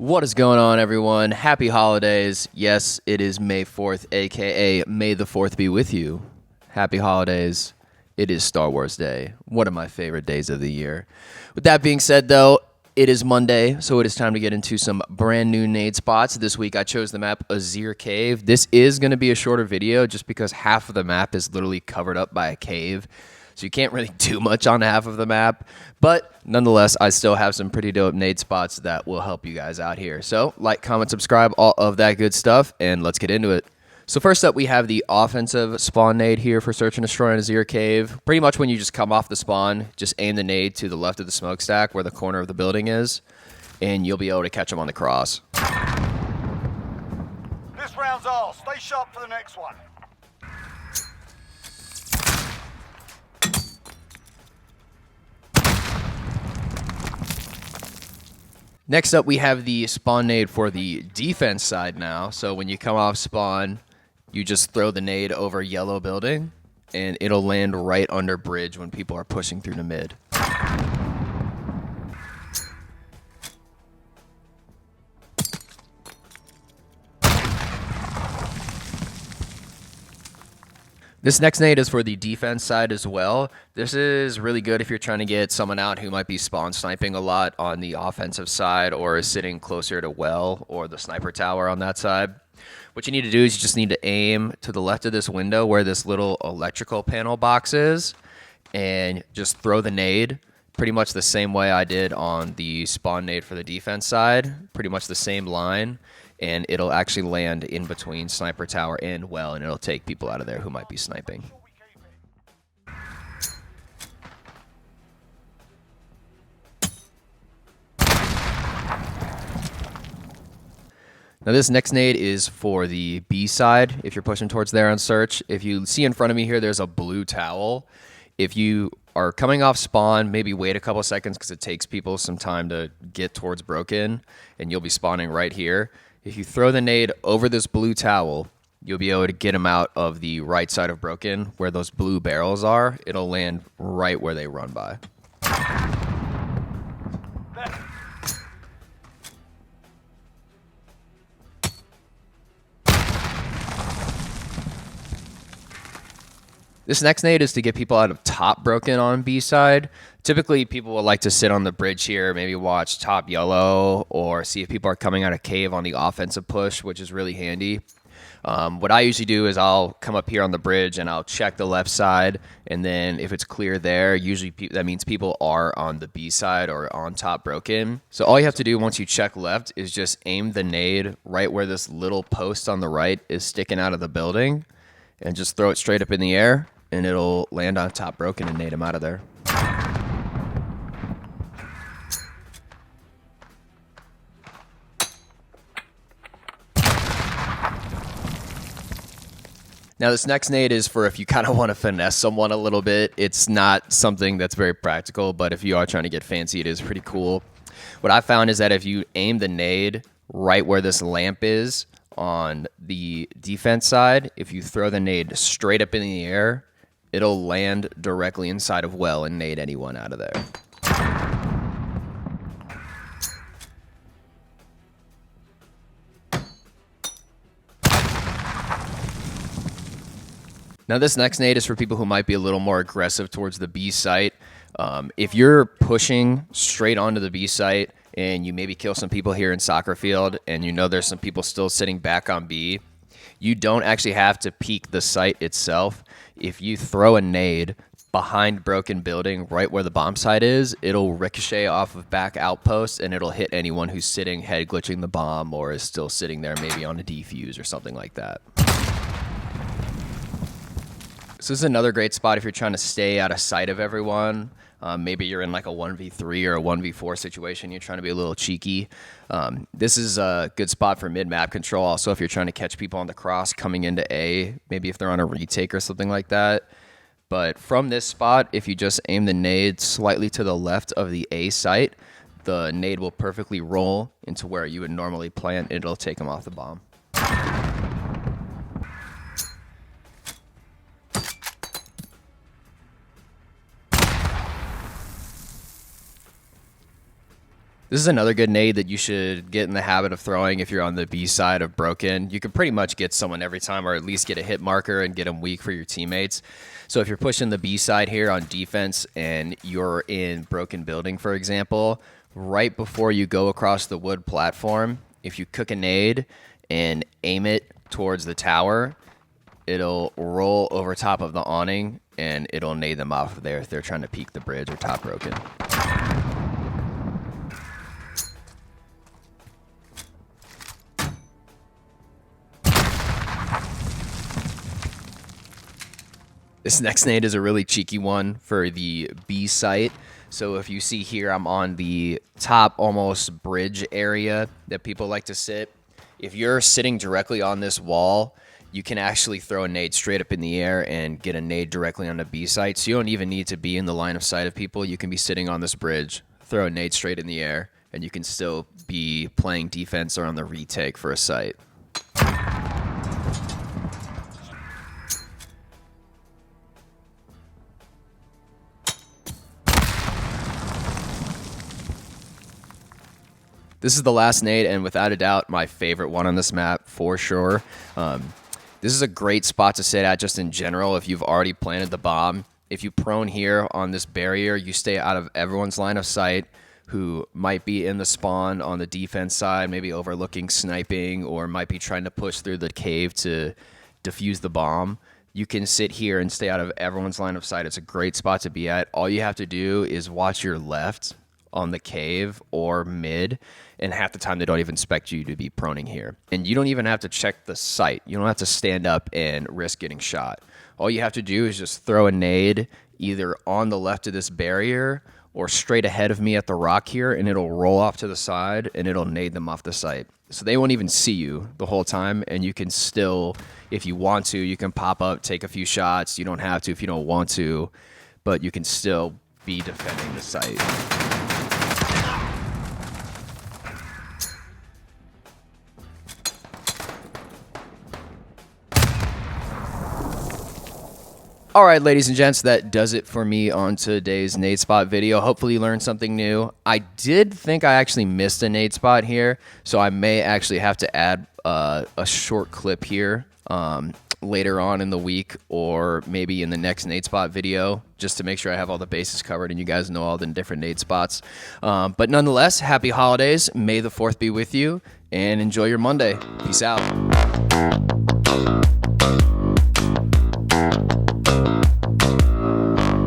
What is going on, everyone? Happy holidays. Yes, it is May 4th, aka May the 4th be with you. Happy holidays. It is Star Wars Day, one of my favorite days of the year. With that being said, though, it is Monday, so it is time to get into some brand new Nadespots. This week I chose the map Azhir Cave. This is going to be a shorter video just because half of the map is literally covered up by a cave. So you can't really do much on half of the map. But nonetheless, I still have some pretty dope nade spots that will help you guys out here. So like, comment, subscribe, all of that good stuff, and let's get into it. So first up, we have the offensive spawn nade here for search and destroy in Azhir Cave. Pretty much when you just come off the spawn, just aim the nade to the left of the smokestack where the corner of the building is, and you'll be able to catch them on the cross. This round's all. Stay sharp for the next one. Next up, we have the spawn nade for the defense side now. So when you come off spawn, you just throw the nade over yellow building, and it'll land right under bridge when people are pushing through the mid. This next nade is for the defense side as well. This is really good if you're trying to get someone out who might be spawn sniping a lot on the offensive side or is sitting closer to well or the sniper tower on that side. What you need to do is you just need to aim to the left of this window where this little electrical panel box is and just throw the nade pretty much the same way I did on the spawn nade for the defense side. Pretty much the same line. And it'll actually land in between sniper tower and well, and it'll take people out of there who might be sniping. Now this next nade is for the B side, if you're pushing towards there on search. If you see in front of me here, there's a blue towel. If you are coming off spawn, maybe wait a couple seconds because it takes people some time to get towards broken, and you'll be spawning right here. If you throw the nade over this blue towel, you'll be able to get them out of the right side of broken where those blue barrels are. It'll land right where they run by. This next nade is to get people out of top broken on B side. Typically, people will like to sit on the bridge here, maybe watch top yellow, or see if people are coming out of cave on the offensive push, which is really handy. What I usually do is I'll come up here on the bridge and I'll check the left side, and then if it's clear there, usually that means people are on the B side or on top broken. So all you have to do once you check left is just aim the nade right where this little post on the right is sticking out of the building, and just throw it straight up in the air, and it'll land on top broken and nade him out of there. Now this next nade is for if you kind of want to finesse someone a little bit. It's not something that's very practical, but if you are trying to get fancy, it is pretty cool. What I found is that if you aim the nade right where this lamp is on the defense side, if you throw the nade straight up in the air, it'll land directly inside of well and nade anyone out of there. Now this next nade is for people who might be a little more aggressive towards the B site. If you're pushing straight onto the B site and you maybe kill some people here in soccer field and you know there's some people still sitting back on B, you don't actually have to peek the site itself. If you throw a nade behind broken building right where the bomb site is, it'll ricochet off of back outposts and it'll hit anyone who's sitting head glitching the bomb or is still sitting there maybe on a defuse or something like that. So this is another great spot if you're trying to stay out of sight of everyone. Maybe you're in like a 1v3 or a 1v4 situation. You're trying to be a little cheeky. This is a good spot for mid-map control. Also, if you're trying to catch people on the cross coming into A, maybe if they're on a retake or something like that. But from this spot, if you just aim the nade slightly to the left of the A site, the nade will perfectly roll into where you would normally plant. It'll take them off the bomb. This is another good nade that you should get in the habit of throwing if you're on the B side of broken. You can pretty much get someone every time, or at least get a hit marker and get them weak for your teammates. So if you're pushing the B side here on defense and you're in broken building, for example, right before you go across the wood platform, if you cook a nade and aim it towards the tower, it'll roll over top of the awning and it'll nade them off of there if they're trying to peek the bridge or top broken. This next nade is a really cheeky one for the B site. So if you see here, I'm on the top almost bridge area that people like to sit. If you're sitting directly on this wall, you can actually throw a nade straight up in the air and get a nade directly on the B site. So you don't even need to be in the line of sight of people. You can be sitting on this bridge, throw a nade straight in the air, and you can still be playing defense or on the retake for a site. This is the last nade, and without a doubt, my favorite one on this map for sure. This is a great spot to sit at just in general if you've already planted the bomb. If you prone here on this barrier, you stay out of everyone's line of sight who might be in the spawn on the defense side, maybe overlooking sniping, or might be trying to push through the cave to defuse the bomb. You can sit here and stay out of everyone's line of sight. It's a great spot to be at. All you have to do is watch your left on the cave or mid, and half the time they don't even expect you to be proning here. And you don't even have to check the site. You don't have to stand up and risk getting shot. All you have to do is just throw a nade either on the left of this barrier or straight ahead of me at the rock here, and it'll roll off to the side and it'll nade them off the site. So they won't even see you the whole time, and you can still, if you want to, you can pop up, take a few shots. You don't have to if you don't want to, but you can still be defending the site. All right, ladies and gents, that does it for me on today's nade spot video. Hopefully you learned something new. I did think I actually missed a nade spot here, so I may actually have to add a short clip here later on in the week, or maybe in the next nade spot video, just to make sure I have all the bases covered and you guys know all the different nade spots. But nonetheless, happy holidays. May the 4th be with you, and enjoy your Monday. Peace out.